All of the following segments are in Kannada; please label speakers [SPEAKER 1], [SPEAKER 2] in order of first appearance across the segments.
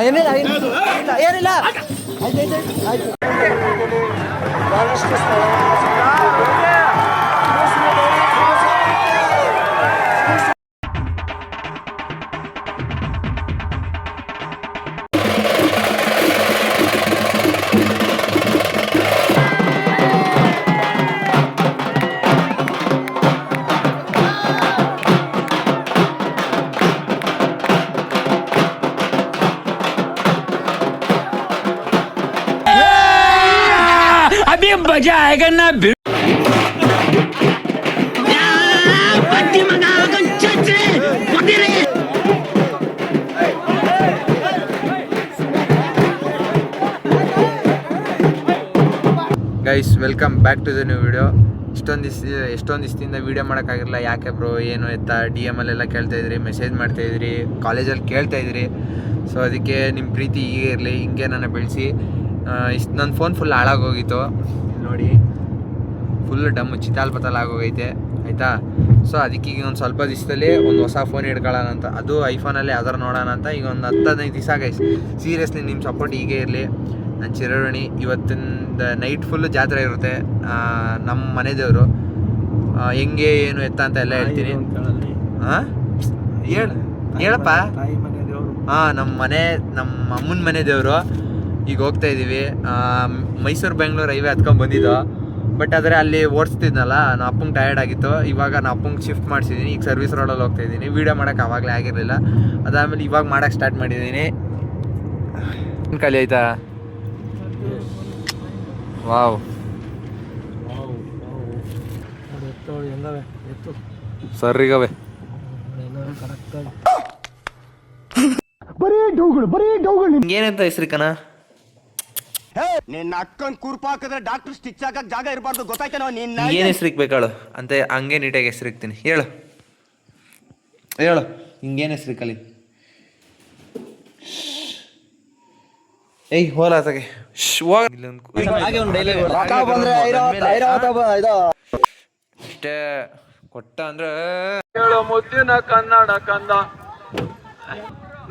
[SPEAKER 1] ಏನಿಲ್ಲ ಏನಿಲ್ಲ ಆಯ್ತು ಬಹಳಷ್ಟು
[SPEAKER 2] अभी मजा आएगा ना
[SPEAKER 3] guys welcome back to the new video. ಎಷ್ಟೊಂದು ದಿವಸದಿಂದ ವೀಡಿಯೋ ಮಾಡೋಕ್ಕಾಗಿರಲ್ಲ. ಯಾಕೆ ಬ್ರೋ ಏನು ಎತ್ತಾ DM ಅಲ್ಲೆಲ್ಲ ಕೇಳ್ತಾಯಿದ್ರಿ, ಮೆಸೇಜ್ ಮಾಡ್ತಾಯಿದ್ರಿ, ಕಾಲೇಜಲ್ಲಿ ಕೇಳ್ತಾಯಿದ್ರಿ. ಸೊ ಅದಕ್ಕೆ ನಿಮ್ಮ ಪ್ರೀತಿ ಹೀಗೆ ಇರಲಿ, ಹಿಂಗೆ ನನ್ನ ಬೆಳೆಸಿ. ನನ್ನ ಫೋನ್ ಫುಲ್ ಹಾಳಾಗೋಗಿತ್ತು ನೋಡಿ, ಫುಲ್ ಡಮ್ಮು ಚಿತಾಲ್ ಪತಾಲ್ ಆಗೋಗೈತೆ ಆಯಿತಾ. ಸೊ ಅದಕ್ಕೆ ಈಗ ಒಂದು ಸ್ವಲ್ಪ ದಿವಸದಲ್ಲಿ ಒಂದು ಹೊಸ ಫೋನ್ ಹಿಡ್ಕೊಳ್ಳೋಣ ಅಂತ, ಅದು ಐಫೋನಲ್ಲಿ ಯಾವ್ದಾರು ನೋಡೋಣ ಅಂತ ಈಗ ಒಂದು 10-15 ದಿವಸ ಗೈಸ್. ಸೀರಿಯಸ್ಲಿ ನಿಮ್ಮ ಸಪೋರ್ಟ್ ಹೀಗೆ ಇರಲಿ. ನಾನು ಚಿರಋಣಿ. ಇವತ್ತಿಂದ ನೈಟ್ ಫುಲ್ಲು ಜಾತ್ರೆ ಇರುತ್ತೆ. ನಮ್ಮ ಮನೆ ದೇವರು ಹೆಂಗೆ ಏನು ಎತ್ತ ಅಂತ ಎಲ್ಲ ಹೇಳ್ತೀನಿ. ಹಾಂ ಹೇಳಪ್ಪ. ನಮ್ಮ ಅಮ್ಮನ ಮನೆ ದೇವರು. ಈಗ ಹೋಗ್ತಾ ಇದ್ದೀವಿ. ಮೈಸೂರು ಬೆಂಗಳೂರು ಹೈವೇ ಹತ್ಕೊಂಡು ಬಂದಿದ್ದು, ಬಟ್ ಆದರೆ ಅಲ್ಲಿ ಓಡಿಸ್ತಿದ್ನಲ್ಲ, ನಾನು ಅಪ್ಪಂಗೆ ಟಯರ್ಡ್ ಆಗಿತ್ತು. ಇವಾಗ ನಾನು ಅಪ್ಪಂಗೆ ಶಿಫ್ಟ್ ಮಾಡಿಸಿದ್ದೀನಿ. ಈಗ ಸರ್ವಿಸ್ ರೋಡಲ್ಲಿ ಹೋಗ್ತಾ ಇದ್ದೀನಿ. ವೀಡಿಯೋ ಮಾಡೋಕ್ಕೆ ಆವಾಗಲೇ ಆಗಿರಲಿಲ್ಲ. ಅದಾದಮೇಲೆ ಇವಾಗ ಮಾಡೋಕ್ಕೆ ಸ್ಟಾರ್ಟ್ ಮಾಡಿದ್ದೀನಿ. ಖಾಲಿ ಆಯಿತಾ? ವಾವ್, ಸರ್ರಿಗವೆ ಏನಂತ ಹೆಸ್ರಿ ಕಣ?
[SPEAKER 4] ನಿನ್ನ ಅಕ್ಕನ್ ಕುರ್ಪಾಕಿದ್ರೆ ಡಾಕ್ಟರ್ ಸ್ಟಿಚ್ ಹಾಕಕ್ ಜಾಗ ಇರಬಾರ್ದು, ಗೊತ್ತಾಯ್ತೇನೋ? ನಿನ್ನ
[SPEAKER 3] ಏನು ಹೆಸ್ರಿಕ್ಬೇಕಾಳು ಅಂತ ಹಂಗೆ ನೀಟಾಗಿ ಹೆಸ್ರಿಕ್ತೀನಿ. ಹೇಳು ಹಿಂಗೇನು ಹೆಸ್ರಿಕಲಿ? ಏಯ್ ಹೋಲಾತಗೆ ಅಷ್ಟೇ ಕೊಟ್ಟ ಅಂದ್ರೆ
[SPEAKER 5] ಹೇಳೋ ಮುದ್ದಿನ ಕನ್ನಡ ಕಂದ.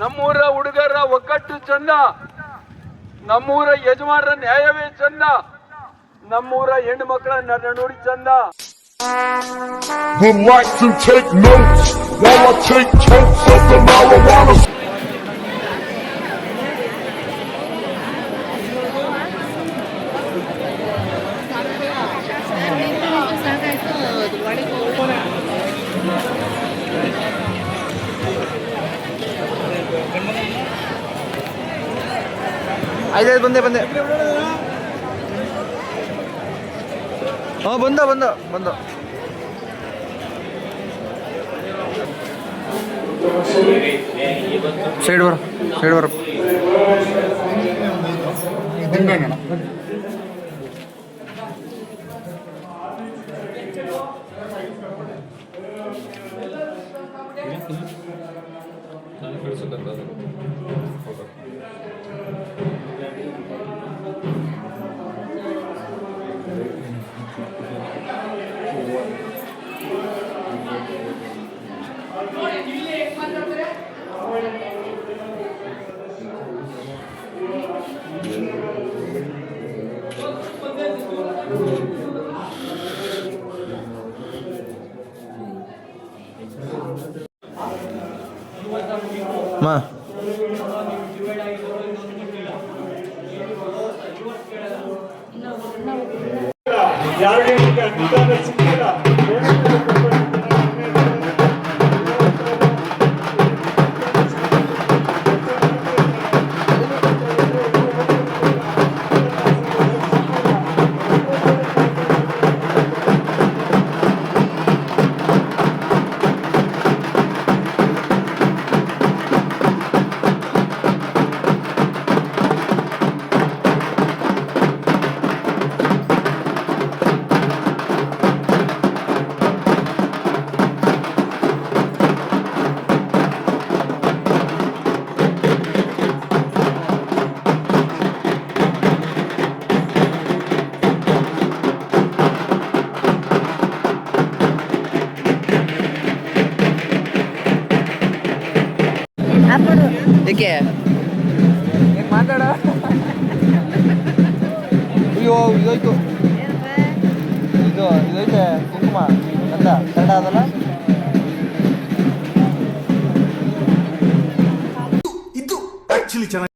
[SPEAKER 5] ನಮ್ಮೂರ ಹುಡುಗರ ಒಕ್ಕಟ್ಟು ಚಂದ, ನಮ್ಮೂರ ಯಜಮಾನರ ನ್ಯಾಯವೇ ಚಂದ, ನಮ್ಮೂರ ಹೆಣ್ಣು ಮಕ್ಕಳ ನಡನುಡಿ ಚಂದ.
[SPEAKER 6] Would like to take notes while I take totes of the marijuana.
[SPEAKER 3] ಆಯ್ತು ಬಂದೆ ಹಾಂ ಬಂದ ಸೈಡ್ ಬರ ಮಾ. ಏಕೆ ಮಾತಾಡ. ಅಯ್ಯೋ ಇದೋಯ್ತು, ಇದೈತೆ ಕುಂಕುಮ ಅಂತ ಕನ್ನಡ ಅದಲ್ಲ.
[SPEAKER 7] ಇದು ಆಕ್ಚುಲಿ ಚೆನ್ನಾಗಿ